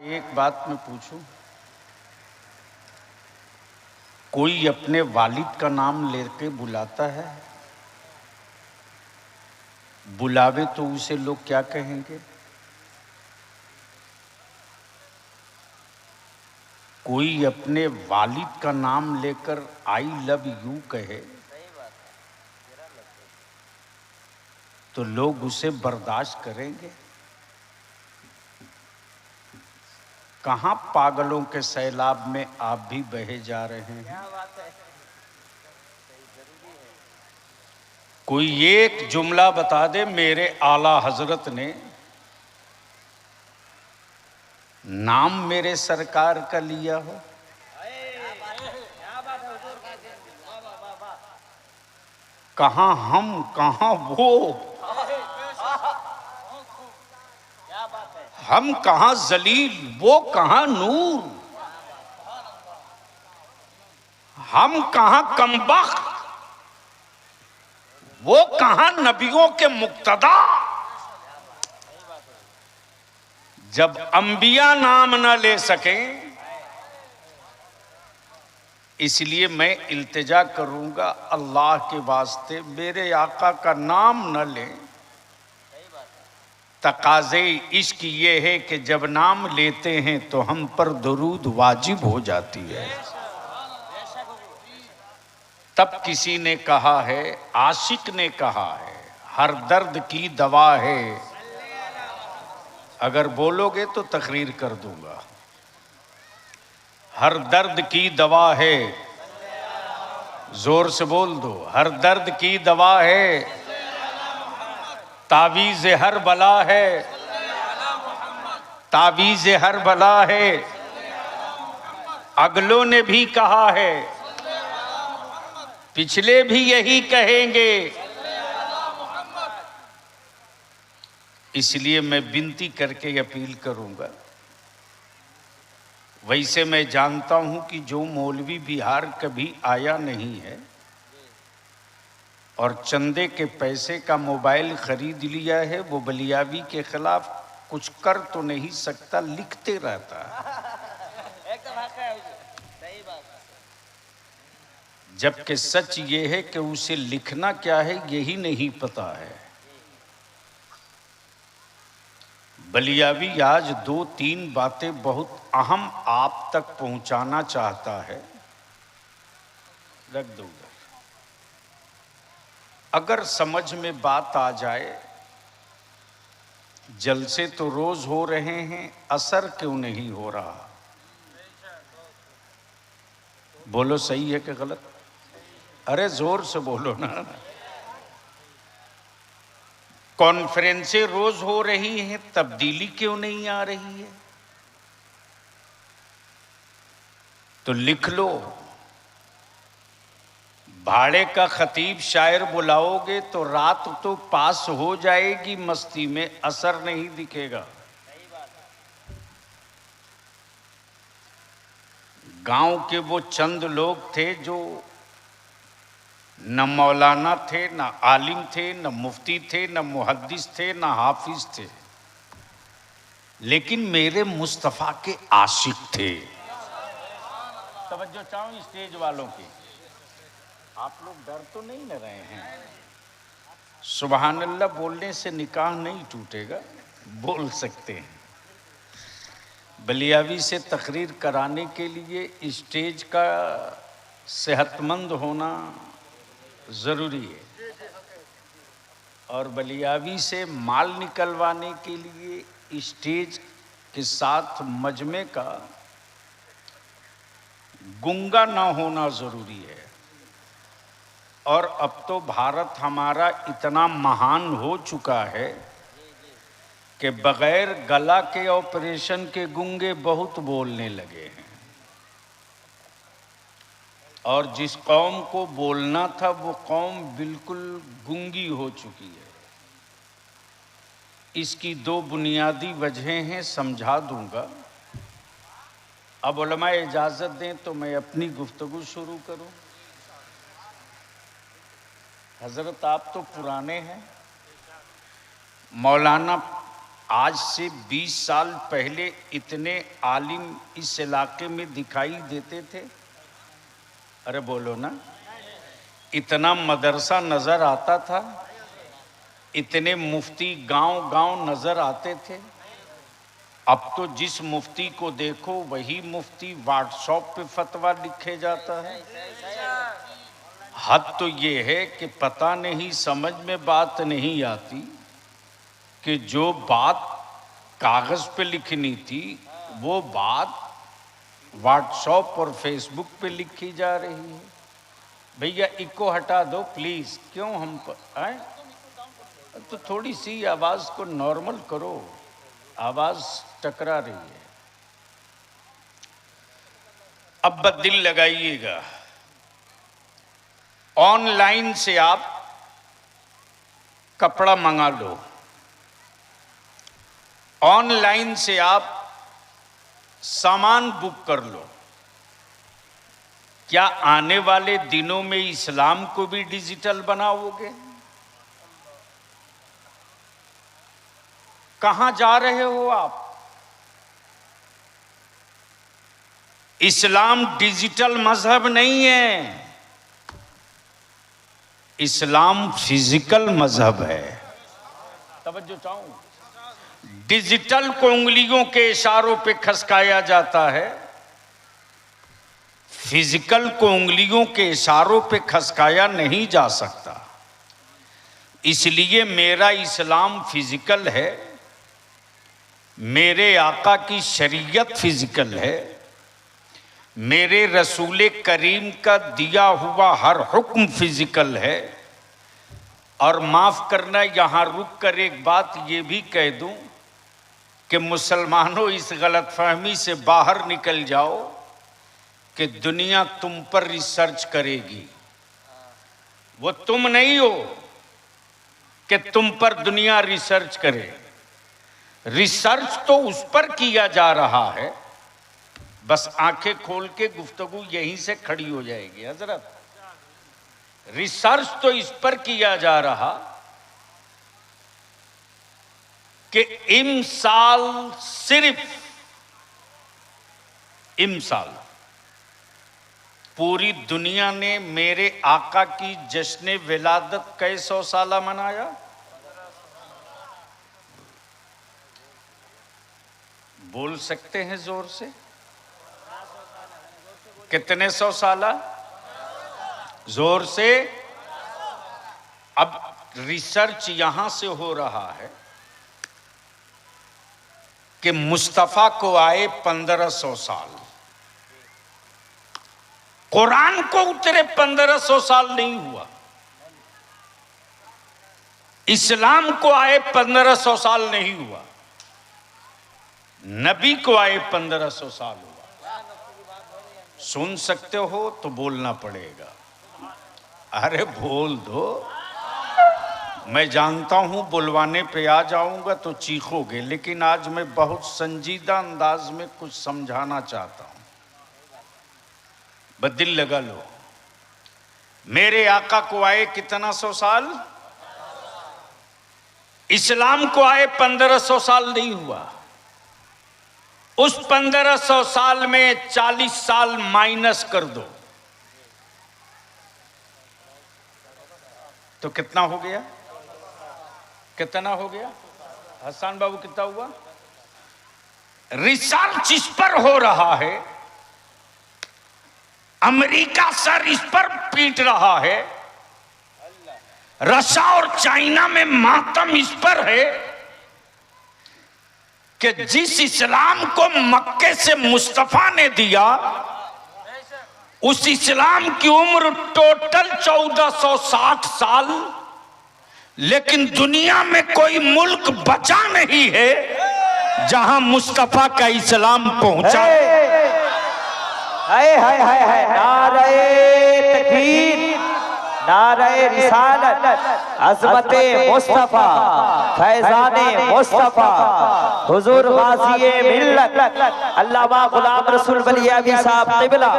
एक बात मैं पूछूं, कोई अपने वालिद का नाम लेके बुलाता है? बुलावे तो उसे लोग क्या कहेंगे? कोई अपने वालिद का नाम लेकर आई लव यू कहे तो लोग उसे बर्दाश्त करेंगे? कहां पागलों के सैलाब में आप भी बहे जा रहे हैं? कोई एक जुमला बता दे मेरे आला हजरत ने नाम मेरे सरकार का लिया हो। कहां हम कहां वो, हम कहां जलील वो कहां नूर, हम कहां कमबख्त वो कहां नबियों के मुक्तदा। जब अंबिया नाम न ले सकें, इसलिए मैं इल्तिजा करूंगा अल्लाह के वास्ते मेरे आका का नाम न लें। तकाज़े इश्क ये है कि जब नाम लेते हैं तो हम पर दुरूद वाजिब हो जाती है। तब किसी ने कहा है, आशिक ने कहा है, हर दर्द की दवा है। अगर बोलोगे तो तकरीर कर दूंगा। हर दर्द की दवा है, जोर से बोल दो, हर दर्द की दवा है, तावीज़ हर बला है, तावीज़ हर बला है। अगलों ने भी कहा है, पिछले भी यही कहेंगे। इसलिए मैं विनती करके अपील करूंगा। वैसे मैं जानता हूं कि जो मौलवी बिहार कभी आया नहीं है और चंदे के पैसे का मोबाइल खरीद लिया है, वो बलियावी के खिलाफ कुछ कर तो नहीं सकता, लिखते रहता है। जबकि सच ये है कि उसे लिखना क्या है यही नहीं पता है। बलियावी आज 2-3 बातें बहुत अहम आप तक पहुंचाना चाहता है। रख दो। अगर समझ में बात आ जाए, जलसे तो रोज हो रहे हैं, असर क्यों नहीं हो रहा? बोलो सही है कि गलत? अरे जोर से बोलो ना। कॉन्फ्रेंसें रोज हो रही हैं, तब्दीली क्यों नहीं आ रही है? तो लिख लो, भाड़े का खतीब शायर बुलाओगे तो रात तो पास हो जाएगी, मस्ती में असर नहीं दिखेगा। गांव के वो चंद लोग थे जो न मौलाना थे, न आलिम थे, न मुफ्ती थे, न मुहद्दिस थे, न हाफिज थे, लेकिन मेरे मुस्तफ़ा के आशिक थे। तवज्जो चाहूं स्टेज वालों की, आप लोग डर तो नहीं न रहे हैं? सुबहान अल्लाह बोलने से निकाह नहीं टूटेगा, बोल सकते हैं। बलियावी से तकरीर कराने के लिए स्टेज का सेहतमंद होना ज़रूरी है, और बलियावी से माल निकलवाने के लिए स्टेज के साथ मजमे का गूंगा ना होना ज़रूरी है। और अब तो भारत हमारा इतना महान हो चुका है कि बगैर गला के ऑपरेशन के गूंगे बहुत बोलने लगे हैं, और जिस कौम को बोलना था वो कौम बिल्कुल गूंगी हो चुकी है। इसकी 2 बुनियादी वजहें हैं, समझा दूंगा। अब उलमा इजाज़त दें तो मैं अपनी गुफ्तगू शुरू करूं। हज़रत आप तो पुराने हैं, मौलाना आज से 20 साल पहले इतने आलिम इस इलाके में दिखाई देते थे? अरे बोलो ना। इतना मदरसा नजर आता था, इतने मुफ्ती गांव गांव नजर आते थे। अब तो जिस मुफ्ती को देखो वही मुफ्ती व्हाट्सएप पे फतवा लिखे जाता है। हद तो ये है कि पता नहीं, समझ में बात नहीं आती कि जो बात कागज पे लिखनी थी वो बात व्हाट्सएप और फेसबुक पे लिखी जा रही है। भैया इको हटा दो प्लीज। क्यों हम पर आए? तो थोड़ी सी आवाज को नॉर्मल करो, आवाज टकरा रही है। अब दिल लगाइएगा, ऑनलाइन से आप कपड़ा मंगा लो, ऑनलाइन से आप सामान बुक कर लो। क्या आने वाले दिनों में इस्लाम को भी डिजिटल बनाओगे? कहां जा रहे हो आप? इस्लाम डिजिटल मजहब नहीं है, इस्लाम फिजिकल मजहब है। तवज्जो चाहूं, डिजिटल को उंगलियों के इशारों पे खसकाया जाता है, फिजिकल को उंगलियों के इशारों पे खसकाया नहीं जा सकता। इसलिए मेरा इस्लाम फिजिकल है, मेरे आका की शरीयत फिजिकल है, मेरे रसूल करीम का दिया हुआ हर हुक्म फिजिकल है। और माफ करना, यहां रुक कर एक बात ये भी कह दूं कि मुसलमानों इस गलतफहमी से बाहर निकल जाओ कि दुनिया तुम पर रिसर्च करेगी। वो तुम नहीं हो कि तुम पर दुनिया रिसर्च करे। रिसर्च तो उस पर किया जा रहा है, बस आंखें खोल के गुफ्तगू यहीं से खड़ी हो जाएगी। हजरत, रिसर्च तो इस पर किया जा रहा कि इमसाल, सिर्फ इमसाल पूरी दुनिया ने मेरे आका की जश्न विलादत कई 100 साला मनाया। बोल सकते हैं जोर से? कितने 100 साला? जोर से। अब रिसर्च यहां से हो रहा है कि मुस्तफा को आए 1500 साल, कुरान को उतरे 1500 साल नहीं हुआ, इस्लाम को आए 1500 साल नहीं हुआ, नबी को आए 1500 साल हुआ। सुन सकते हो तो बोलना पड़ेगा। अरे बोल दो। मैं जानता हूं बुलवाने पे आ जाऊंगा तो चीखोगे, लेकिन आज मैं बहुत संजीदा अंदाज में कुछ समझाना चाहता हूं। बस दिल लगा लो। मेरे आका को आए कितना 100 साल? इस्लाम को आए 1500 साल नहीं हुआ। उस 1500 साल में 40 साल माइनस कर दो तो कितना हो गया? कितना हो गया हसन बाबू? कितना हुआ? रिसर्च इस पर हो रहा है, अमेरिका सर इस पर पीट रहा है, रशिया और चाइना में मातम इस पर है कि जिस इस्लाम को मक्के से मुस्तफा ने दिया, उस इस्लाम की उम्र टोटल 1460 साल, लेकिन दुनिया में कोई मुल्क बचा नहीं है जहां मुस्तफा का इस्लाम पहुंचा। हाय हाय हाय हाय, नारे तकबीर, नारे रिसालत, अज़मते मुस्तफा, फैज़ाने मुस्तफा, हुजूर गाज़ी मिल्लत, अल्लामा गुलाम रसूल बलियावी साहब क़िबला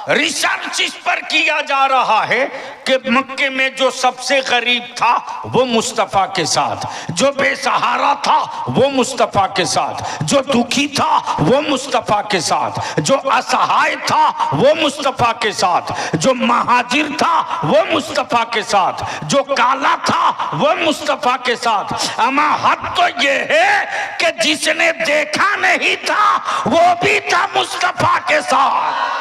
रिसर्च इस पर किया जा रहा है कि मक्के में जो सबसे गरीब था वो मुस्तफा के साथ, जो बेसहारा था वो मुस्तफा के साथ, जो दुखी था वो मुस्तफा के साथ, जो असहाय था वो मुस्तफा के साथ, जो महाजिर था वो मुस्तफा के साथ, जो काला था वो मुस्तफा के साथ। अमा हद तो ये है कि जिसने देखा नहीं था वो भी था मुस्तफा के साथ।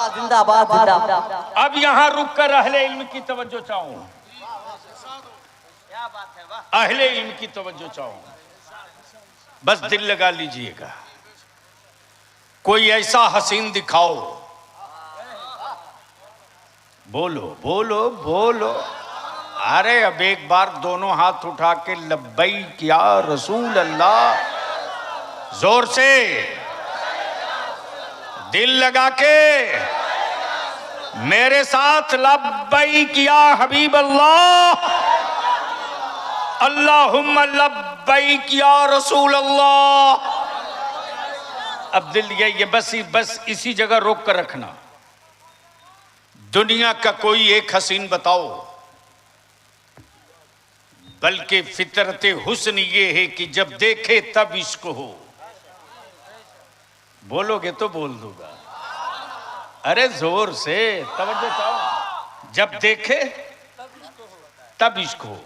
जिंदाबाद जिंदाबाद। अब यहां रुक कर अहले इल्म की तवज्जो चाहूं, अहले इल्म की तवज्जो चाहूं, बस दिल लगा लीजिएगा। कोई ऐसा हसीन दिखाओ, बोलो बोलो बोलो। अरे अब एक बार दोनों हाथ उठा के लब्बैक या रसूल अल्लाह, जोर से दिल लगा के मेरे साथ लब्बैक या हबीब अल्लाह, अल्लाहुम्मा लब्बैक या रसूल अल्लाह। अब दिल ये बस इसी जगह रोक कर रखना। दुनिया का कोई एक हसीन बताओ, बल्कि फितरत हुस्न ये है कि जब देखे तब इश्क हो। बोलोगे तो बोल दूंगा, अरे जोर से तवज्जो चाहो। जब देखे तब इश्क हो,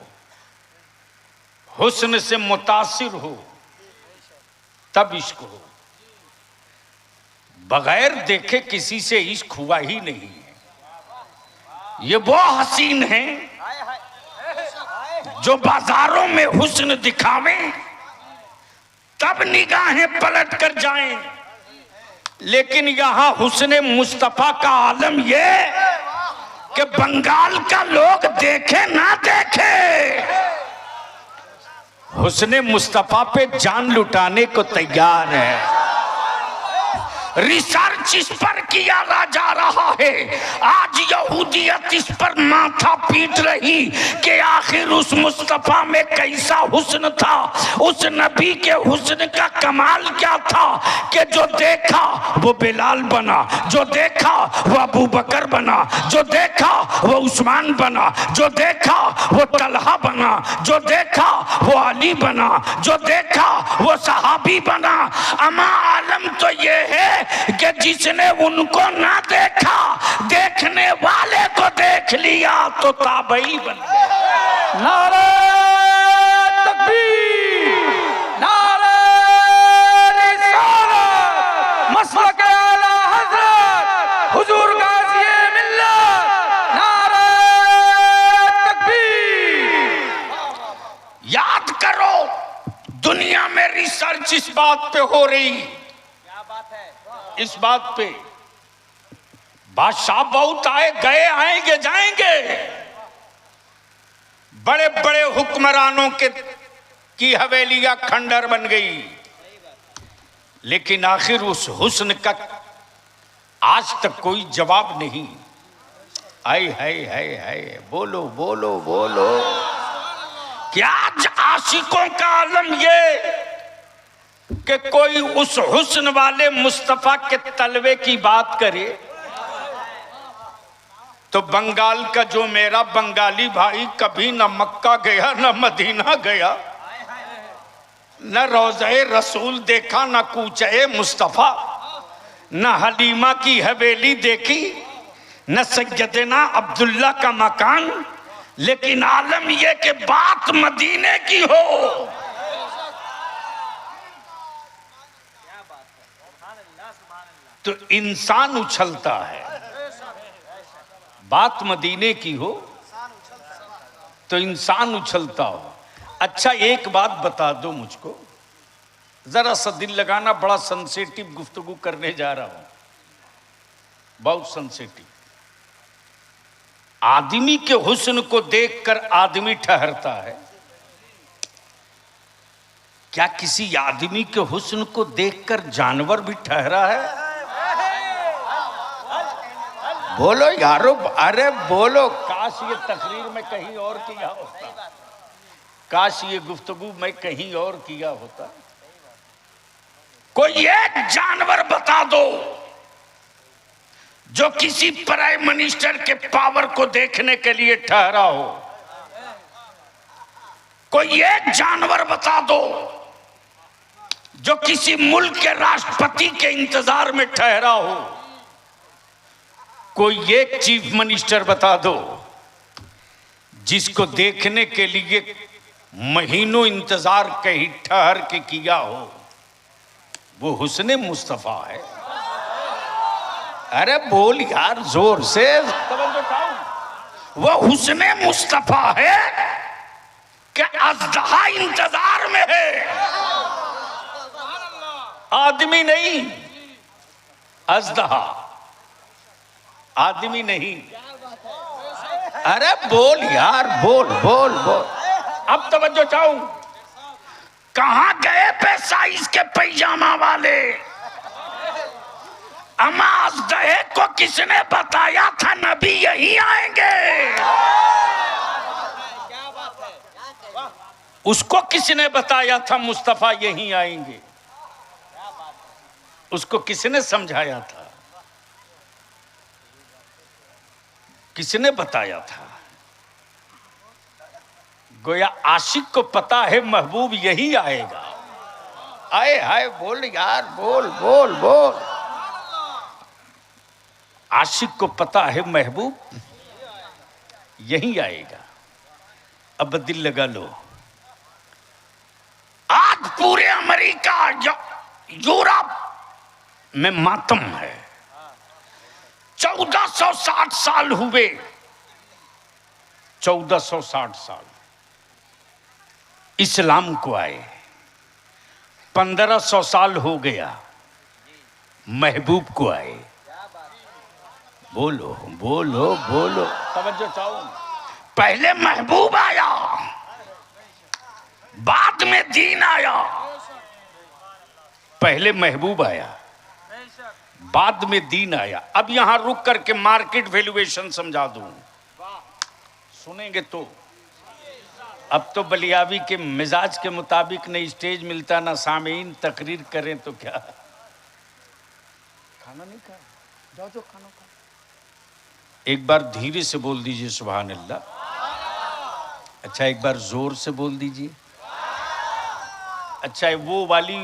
हुस्न से मुतासिर हो तब इश्क हो। बगैर देखे किसी से इश्क हुआ ही नहीं है। ये वो हसीन है जो बाजारों में हुस्न दिखावे तब निगाहें पलट कर जाएं, लेकिन यहां हुस्न मुस्तफा का आलम ये कि बंगाल का लोग देखे ना देखे, हुस्न मुस्तफा पे जान लुटाने को तैयार है। रिसर्च इस पर किया जा रहा है। आज यहूदियत इस पर माथा पीट रही कि आखिर उस मुस्तफा में कैसा हुस्न था, उस नबी के हुस्न का कमाल क्या था कि जो देखा वो बिलाल बना, जो देखा वो अबू बकर बना, जो देखा वो उस्मान बना, जो देखा वो तलहा बना, जो देखा वो अली बना, जो देखा वो सहाबी बना। अमा आलम तो ये है कि जिसने उनको ना देखा, देखने वाले को देख लिया तो ताबई बन गया। नारे तकबीर, नारे रिसालत, मसलक आला हज़रत हुजूर गाज़ी मिल्लत, नारे तकबीर। याद करो, दुनिया में रिसर्च इस बात पे हो रही, इस बात पे बादशाह बहुत आए गए, आएंगे जाएंगे, बड़े बड़े हुक्मरानों की हवेलियां खंडर बन गई, लेकिन आखिर उस हुस्न का आज तक कोई जवाब नहीं। हाय हाय हाय हाय, बोलो बोलो बोलो। क्या आज आशिकों का आलम ये कि कोई उस हुस्न वाले मुस्तफा के तलवे की बात करे तो बंगाल का जो मेरा बंगाली भाई कभी न मक्का गया न मदीना गया, न रोज़े रसूल देखा, न कूचे मुस्तफा, न हलीमा की हवेली देखी, न सैयदना अब्दुल्ला का मकान, लेकिन आलम यह कि बात मदीने की हो। तो इंसान उछलता है। बात मदीने की हो तो इंसान उछलता हो। अच्छा एक बात बता दो मुझको, जरा सा दिल लगाना, बड़ा सेंसिटिव गुफ्तगू करने जा रहा हूं, बहुत सेंसिटिव। आदमी के हुस्न को देखकर आदमी ठहरता है, क्या किसी आदमी के हुस्न को देखकर जानवर भी ठहरा है? बोलो यारो, अरे बोलो। काश ये तकरीर में कहीं और किया होता, काश ये गुफ्तगू में कहीं और किया होता। कोई एक जानवर बता दो जो किसी प्राइम मिनिस्टर के पावर को देखने के लिए ठहरा हो, कोई एक जानवर बता दो जो किसी मुल्क के राष्ट्रपति के इंतजार में ठहरा हो, कोई एक चीफ मिनिस्टर बता दो जिसको देखने के लिए महीनों इंतजार कहीं ठहर के किया हो, वो हुस्ने मुस्तफा है। अरे बोल यार जोर से, वो हुस्ने मुस्तफा है कि अज़दहा इंतजार में है, आदमी नहीं। अज़दहा आदमी नहीं। अरे बोल यार, बोल बोल बोल। अब तवज्जो चाहूं, कहां गए साइज के पैजामा वाले? अमा अज़दहे को किसने बताया था नबी यही आएंगे? उसको किसने बताया था मुस्तफा यहीं आएंगे? उसको किसने समझाया था? किसने बताया था? गोया आशिक को पता है महबूब यही आएगा। आए हाय, बोल यार, बोल बोल बोल। आशिक को पता है महबूब यही आएगा। अब दिल लगा लो, आज पूरे अमेरिका यूरोप में मातम है। 1460 साल हुए, 1460 साल इस्लाम को आए। 1500 साल हो गया महबूब को आए। बोलो बोलो बोलो, तवज्जो चाहो। पहले महबूब आया, बाद में दीन आया। पहले महबूब आया, बाद में दीन आया। अब यहां रुक करके मार्केट वैल्यूएशन समझा दूं, सुनेंगे तो। अब तो बलियावी के मिजाज के मुताबिक न स्टेज मिलता ना सामीन तकरीर करें तो क्या। खाना नहीं खा, जाओ जो खाना खा। एक बार धीरे से बोल दीजिए सुभान अल्लाह। अच्छा एक बार जोर से बोल दीजिए। अच्छा वो वाली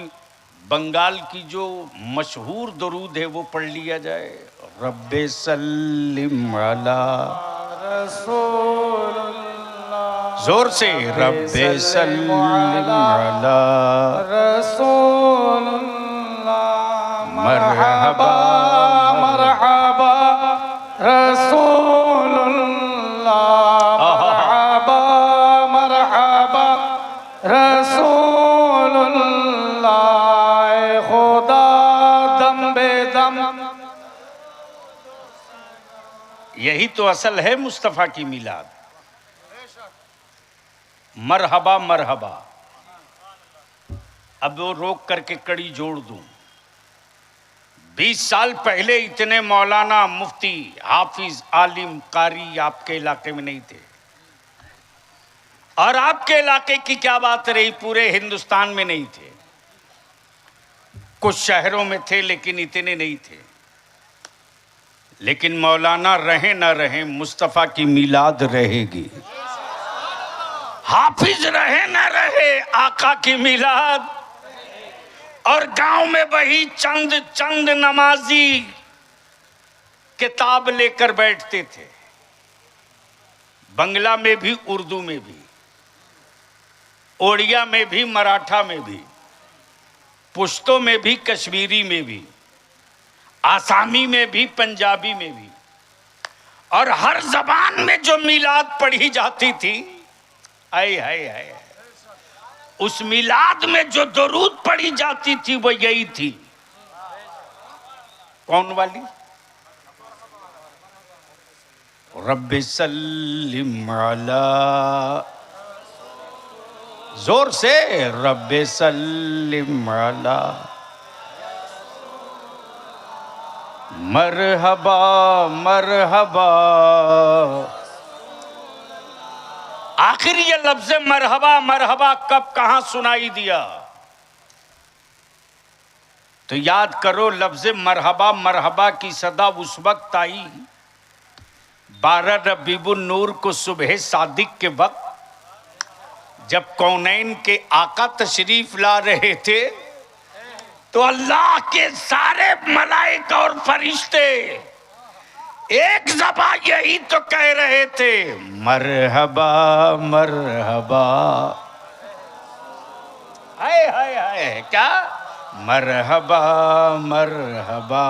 बंगाल की जो मशहूर दरूद है वो पढ़ लिया जाए। रब्बे सल्लिम अला रसूलुल्लाह, जोर से रब्बे सल्लिम अला रसूलुल्लाह, मरहबा मरहबा रसूलुल्लाह, मरहबा मरहबा रसूलुल्लाह, खुदा दम बेदम। यही तो असल है मुस्तफा की मिलाद। मरहबा मरहबा। अब वो रोक करके कड़ी जोड़ दूं। 20 साल पहले इतने मौलाना, मुफ्ती, हाफिज, आलिम, कारी आपके इलाके में नहीं थे। और आपके इलाके की क्या बात रही, पूरे हिंदुस्तान में नहीं थे। कुछ शहरों में थे लेकिन इतने नहीं थे। लेकिन मौलाना रहे ना रहे, मुस्तफा की मिलाद रहेगी। हाफिज रहे ना रहे, आका की मिलाद। और गांव में वही चंद चंद नमाजी किताब लेकर बैठते थे। बंगला में भी, उर्दू में भी, ओड़िया में भी, मराठा में भी, पुश्तो में भी, कश्मीरी में भी, आसामी में भी, पंजाबी में भी। और हर जबान में जो मिलाद पढ़ी जाती थी, आए हाय हाय, उस मिलाद में जो दरूद पढ़ी जाती थी वो यही थी। कौन वाली? रब्बे सल्लिम अला, जोर से रब्बे सल्लिम अला, मरहबा मरहबा। आखिर ये लफ्ज़ मरहबा मरहबा कब कहां सुनाई दिया? तो याद करो लफ्ज़ मरहबा मरहबा की सदा उस वक्त आई 12 रबीउन नूर को सुबह सादिक के वक्त, जब कौनैन के आका तशरीफ ला रहे थे तो अल्लाह के सारे मलाइका और फरिश्ते एक ज़बा यही तो कह रहे थे, मरहबा मरहबा। हाय हाय हाय, क्या मरहबा मरहबा।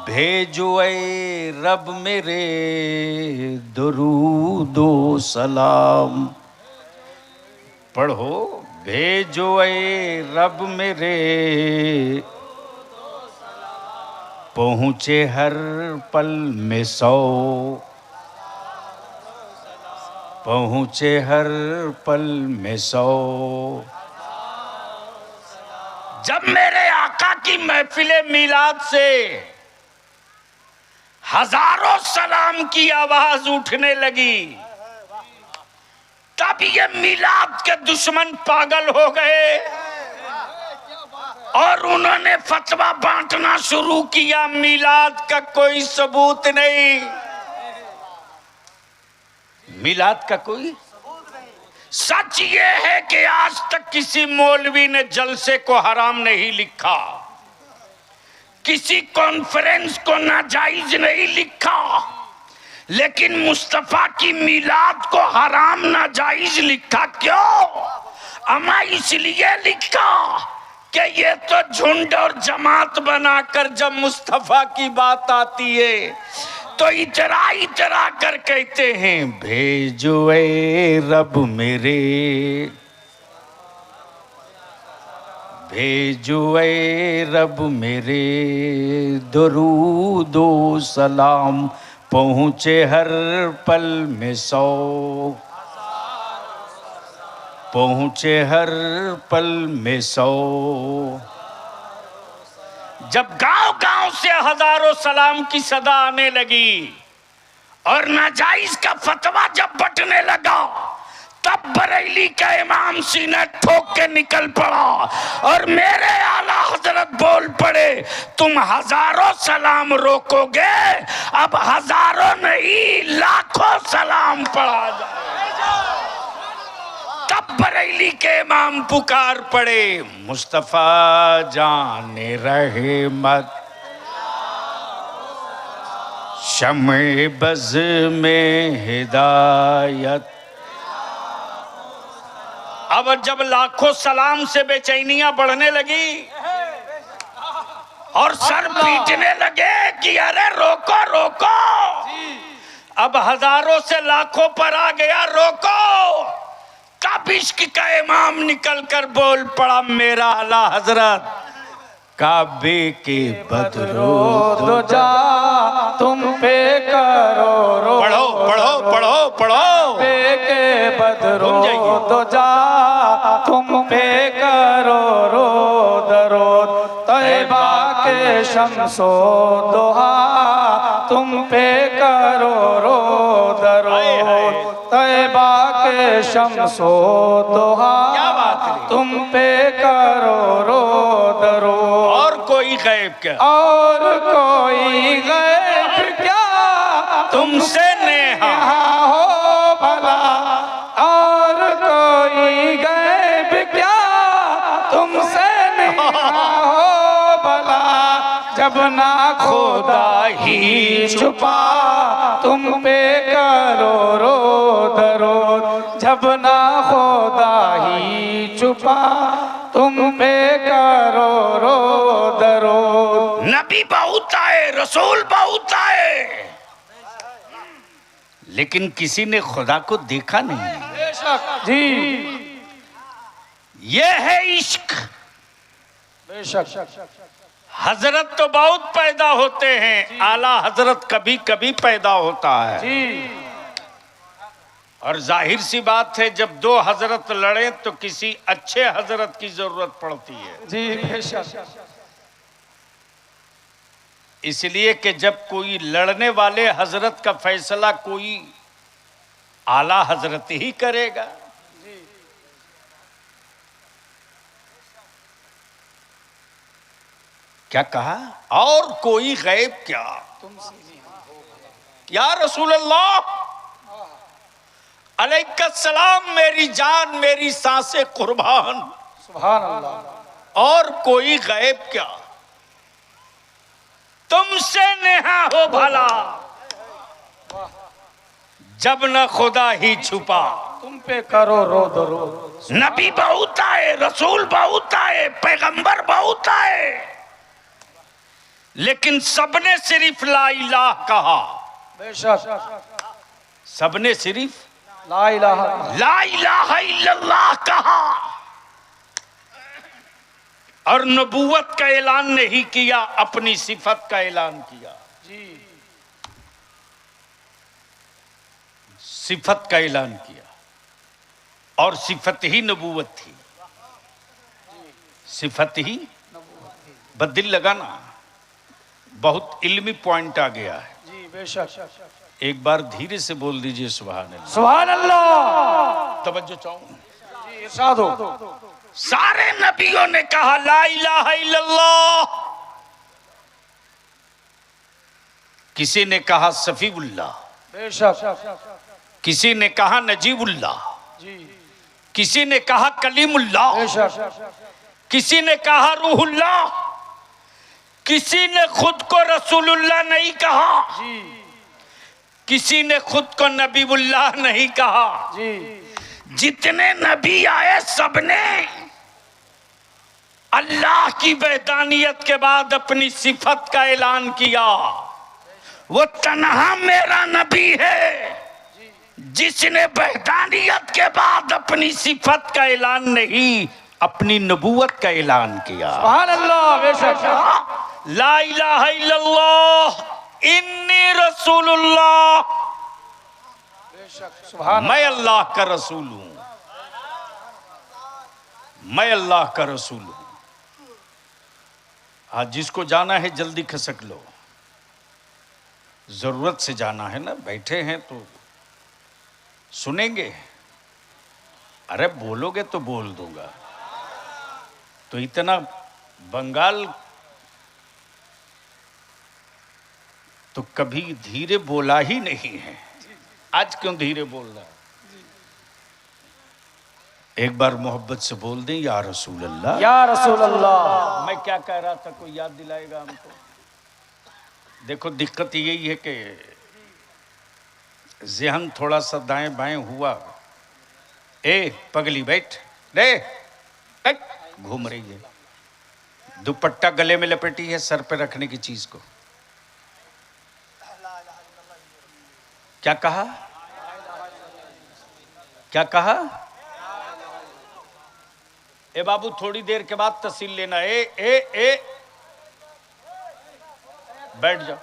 भेजो ए रब मेरे दुरूदो सलाम। पढ़ो, भेजो ए रब मेरे पहुँचे हर पल में 100, पहुँचे हर पल में 100। जब मेरे आका की महफिले मिलाद से हजारों सलाम की आवाज उठने लगी, तब ये मिलाद के दुश्मन पागल हो गए और उन्होंने फतवा बांटना शुरू किया, मिलाद का कोई सबूत नहीं, मिलाद का कोई। सच ये है कि आज तक किसी मौलवी ने जलसे को हराम नहीं लिखा, किसी कॉन्फ्रेंस को नाजायज नहीं लिखा, लेकिन मुस्तफा की मिलाद को हराम नाजायज लिखा। क्यों? अमा इसलिए लिखा कि ये तो झुंड और जमात बनाकर जब मुस्तफा की बात आती है तो इतरा इतरा कर कहते हैं, भेजो ए रब मेरे, भेजो ए रब मेरे दुरूदो सलाम, पहुँचे हर पल में 100, पहुँचे हर पल में 100। जब गांव-गांव से हजारों सलाम की सदा आने लगी और नाजायज का फतवा जब बंटने लगा, तब बरेली का इमाम सीने ठोक के निकल पड़ा और मेरे आला हजरत बोल पड़े, तुम हजारों सलाम रोकोगे, अब हजारों नहीं लाखों सलाम पढ़ा जाए। तब बरेली के इमाम पुकार पड़े, मुस्तफा जाने रहे मत शमे बज़ में हिदायत। अब जब लाखों सलाम से बेचैनियां बढ़ने लगी और सर पीटने लगे कि अरे रोको रोको, अब हजारों से लाखों पर आ गया, रोको। तब इश्क का इमाम निकल कर बोल पड़ा, मेरा आला हजरत काबे के बदरो दो जा तुम पे करो रो। पढ़ो पढ़ो पढ़ो पढ़ो। पे के बदरो दो जा तुम पे करो रो दरो। तैबा के शम्सो दोहा तुम पे करो रो दरो। तैबा के शम्सो दोहा तुम पे करो रो दरो। और कोई गैब क्या? और कोई गैब क्या तुमसे नेहा हो भला। और कोई गैब क्या तुमसे नेहा हो भला। जब ना खुदा ही छुपा तुम पे करो रो दरो। जब ना खुदा ही छुपा तुम पे करो रो दरो। नबी बहुत आए, रसूल बहुत आए, लेकिन किसी ने खुदा को देखा नहीं। जी ये है इश्क। बेशक हजरत तो बहुत पैदा होते हैं, आला हजरत कभी कभी पैदा होता है जी। और जाहिर सी बात है, जब दो हजरत लड़े तो किसी अच्छे हजरत की जरूरत पड़ती है जी बेशक। इसलिए कि जब कोई लड़ने वाले हजरत का फैसला कोई आला हजरत ही करेगा। क्या कहा? और कोई गैब क्या? या रसूल अल्लाह, अलैहिस्सलाम, मेरी जान मेरी सांसें कुर्बान, सुभान अल्लाह। और कोई गैब क्या? तुमसे नेहा हो भला, जब न खुदा ही छुपा। तुम पे करो रोद रोद। नबी बहुत आए, रसूल बहुत आए, पैगंबर बहुत आए, लेकिन सबने सिर्फ ला इलाह कहा। बेशक सबने सिर्फ ला इलाहा ला इलाहा इल्लल्लाह कहा और नबूवत का ऐलान नहीं किया, अपनी सिफत का ऐलान किया। जी। सिफत का ऐलान किया और सिफत ही नबूवत थी। सिफत ही बदिल लगाना, बहुत इल्मी पॉइंट आ गया है। जी बेशक। एक बार धीरे से बोल दीजिए सुभान अल्लाह। सुभान अल्लाह। तवज्जो चाहूं। जी इरशाद हो। सारे नबियों ने कहा ला इलाहा इल्लल्लाह, किसी ने कहा सफीउल्लाह, बेशक। किसी ने कहा नजीबुल्लाह, जी किसी ने कहा कलीमुल्लाह, बेशक। किसी ने कहा रूहुल्लाह, किसी ने खुद को रसूलुल्लाह नहीं कहा, जी किसी ने खुद को नबीउल्लाह नहीं कहा। जी जितने नबी आए सबने अल्लाह की वहदानियत के बाद अपनी सिफत का ऐलान किया। वो तन्हा मेरा नबी है जिसने वहदानियत के बाद अपनी सिफत का ऐलान नहीं, अपनी नबूवत का ऐलान किया। सुभान अल्लाह। बेशक। ला इलाहा इल्लल्लाह इन्नी रसूलुल्लाह, सुभान। मैं अल्लाह का रसूल हूं, मैं अल्लाह का रसूल हूं। आज जिसको जाना है जल्दी खसक लो, जरूरत से जाना है ना। बैठे हैं तो सुनेंगे, अरे बोलोगे तो बोल दूंगा। तो इतना बंगाल तो कभी धीरे बोला ही नहीं है, आज क्यों धीरे बोल रहा है? एक बार मोहब्बत से बोल दें या रसूल अल्लाह। या रसूल अल्लाह। मैं क्या कह रहा था, कोई याद दिलाएगा हमको? देखो दिक्कत यही है कि ज़हन थोड़ा सा दाएं बाएं हुआ। ए पगली बैठ रे, घूम रही है, दुपट्टा गले में लपेटी है, सर पे रखने की चीज को। क्या कहा? क्या कहा? ए बाबू थोड़ी देर के बाद तहसील लेना। ए बैठ जाओ,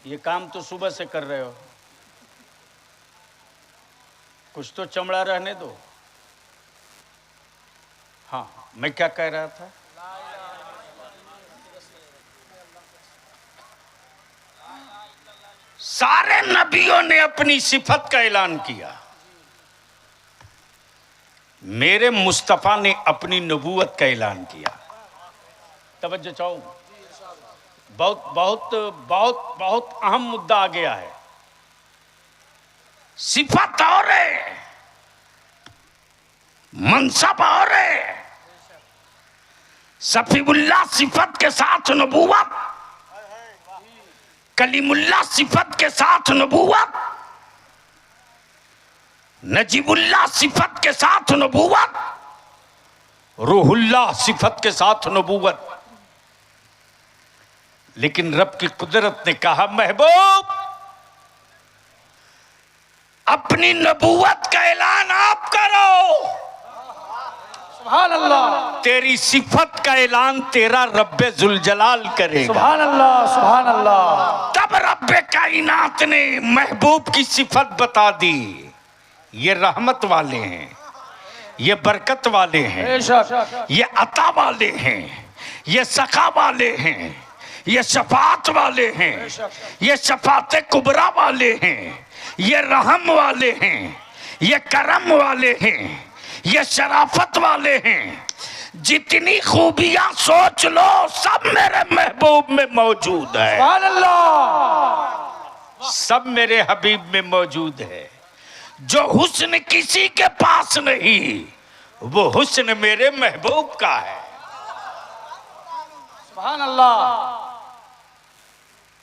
ये काम तो सुबह से कर रहे हो, कुछ तो चमड़ा रहने दो। हाँ मैं क्या कह रहा था? सारे नबियों ने अपनी सिफत का ऐलान किया, मेरे मुस्तफा ने अपनी नबूवत का ऐलान किया। तवज्जो चाहूं, बहुत बहुत बहुत बहुत अहम मुद्दा आ गया है। सिफत और है, मनसब और है। सफीउल्लाह सिफत के साथ नबूवत, कलीमुल्लाह सिफत के साथ नबूवत, नजीबुल्लाह सिफत के साथ नबूवत, रूहुल्लाह सिफत के साथ नबूवत। लेकिन रब की कुदरत ने कहा महबूब अपनी नबूवत का ऐलान आप करो। सुभान अल्लाह। तेरी सिफत का ऐलान तेरा रब्बे जुलजलाल करेगा। सुभान अल्लाह। सुभान अल्लाह। तब रब्बे कायनात ने महबूब की सिफत बता दी, ये रहमत वाले हैं, ये बरकत वाले हैं, ये अता वाले हैं, ये सखा वाले हैं, ये शफात वाले हैं, ये शफात कुबरा वाले हैं, ये रहम वाले हैं, ये करम वाले हैं, ये शराफत वाले हैं। जितनी खूबियां सोच लो सब मेरे महबूब में मौजूद है। सुभान अल्लाह। सब मेरे हबीब में मौजूद है। जो हुस्न किसी के पास नहीं वो हुस्न मेरे महबूब का है। सुभान अल्लाह।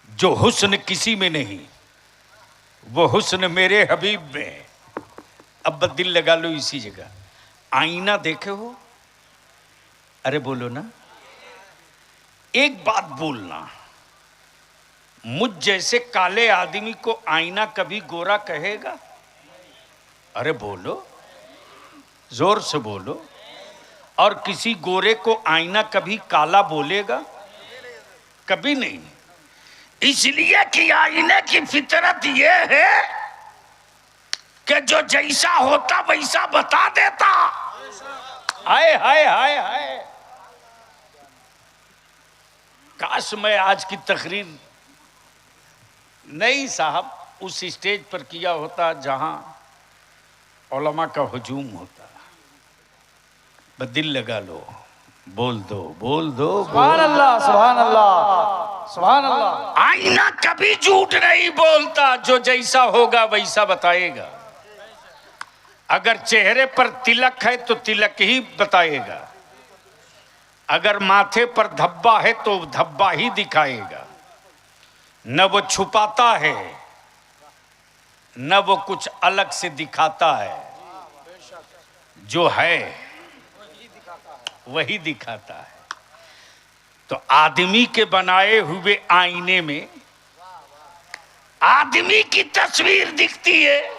जो हुस्न किसी में नहीं वो हुस्न मेरे हबीब में है। अब दिल लगा लो इसी जगह। आईना देखे हो? अरे बोलो ना। एक बात बोलना, मुझ जैसे काले आदमी को आईना कभी गोरा कहेगा? अरे बोलो, जोर से बोलो। और किसी गोरे को आईना कभी काला बोलेगा? कभी नहीं। इसलिए कि आईने की फितरत ये है कि जो जैसा होता वैसा बता देता। हाय हाय हाय हाय। काश मैं आज की तकरीर नहीं साहब उस स्टेज पर किया होता जहां उलमा का हुजूम होता। बस दिल लगा लो, बोल दो बोल दो। सुभान अल्लाह, सुभान अल्लाह, सुभान अल्लाह। आईना कभी झूठ नहीं बोलता, जो जैसा होगा वैसा बताएगा। अगर चेहरे पर तिलक है तो तिलक ही बताएगा। अगर माथे पर धब्बा है तो धब्बा ही दिखाएगा। न वो छुपाता है न वो कुछ अलग से दिखाता है। जो है वही दिखाता है। तो आदमी के बनाए हुए आईने में आदमी की तस्वीर दिखती है।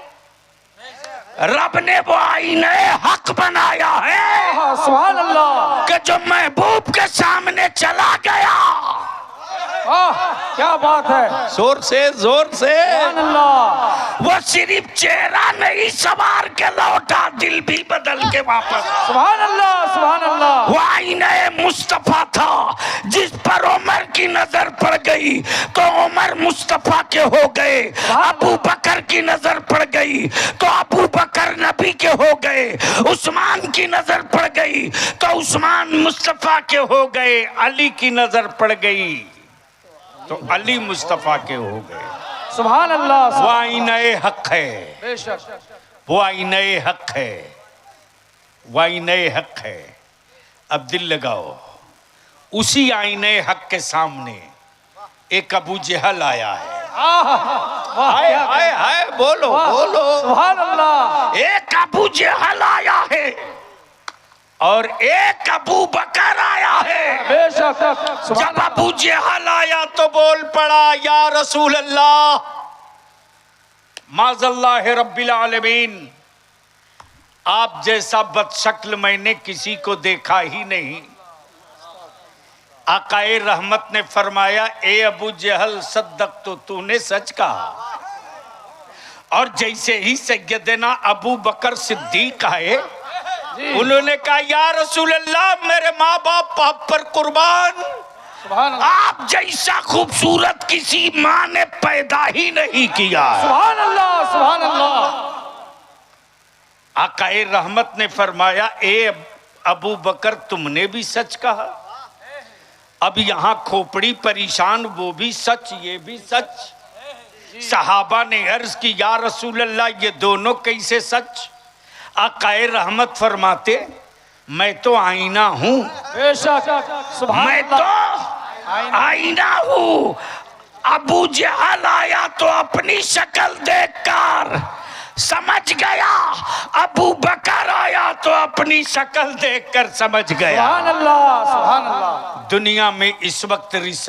रब ने वो आईने हक बनाया है सुभान अल्लाह। कि जो महबूब के सामने चला गया। क्या बात है। जोर से जोर से। सुभान अल्लाह। वो सिर्फ चेहरा नहीं सवार के लौटा, दिल भी बदल के वापस। सुभान अल्लाह, सुभान अल्लाह। वो आईने मुस्तफा था जिस पर उमर की नजर पड़ गई तो उमर मुस्तफा के हो गए। अबू बकर की नजर पड़ गई तो अबू बकर नबी के हो गए। उस्मान की नजर पड़ गई तो उस्मान मुस्तफा के हो गए। अली की नजर पड़ गई तो अली मुस्तफा के हो गए। सुभान अल्लाह। वो आईने हक है, बेशक वो आईने हक है, वो आईने हक है। अब दिल लगाओ, उसी आईने हक के सामने एक अबू जहल आया है। हाय हाय हाय, बोलो बोलो। सुभान अल्लाह। एक अबू जहल आया है और एक अबू बकर आया है। बेशक। जब अबू जहल आया तो बोल पड़ा, या रसूल अल्लाह माज़ल्लाह रब्बिल आलमीन, आप जैसा बदशक्ल मैंने किसी को देखा ही नहीं। आकाए रहमत ने फरमाया, ए अबू जहल सद्दक, तो तूने सच कहा। और जैसे ही सैयदना अबू बकर सिद्दीक आए उन्होंने कहा, या रसूल अल्लाह, मेरे माँ बाप आप पर कुर्बान, आप जैसा खूबसूरत किसी माँ ने पैदा ही नहीं किया। सुभान अल्लाह, सुभान अल्लाह। आकाए रहमत ने फरमाया, ए अबू बकर, तुमने भी सच कहा। अब यहाँ खोपड़ी परेशान, वो भी सच ये भी सच। सहाबा ने अर्ज की, या रसूल अल्लाह, ये दोनों कैसे सच? आकाए रहमत फरमाते, मैं तो आईना हूँ। बेशक। मैं तो आईना हूँ। अबू जहल आया तो अपनी शक्ल देखकर समझ गया, अबू बकर आया तो अपनी शक्ल देखकर समझ गया। सुभान अल्लाह, सुभान अल्लाह। दुनिया में इस वक्त रिसर्च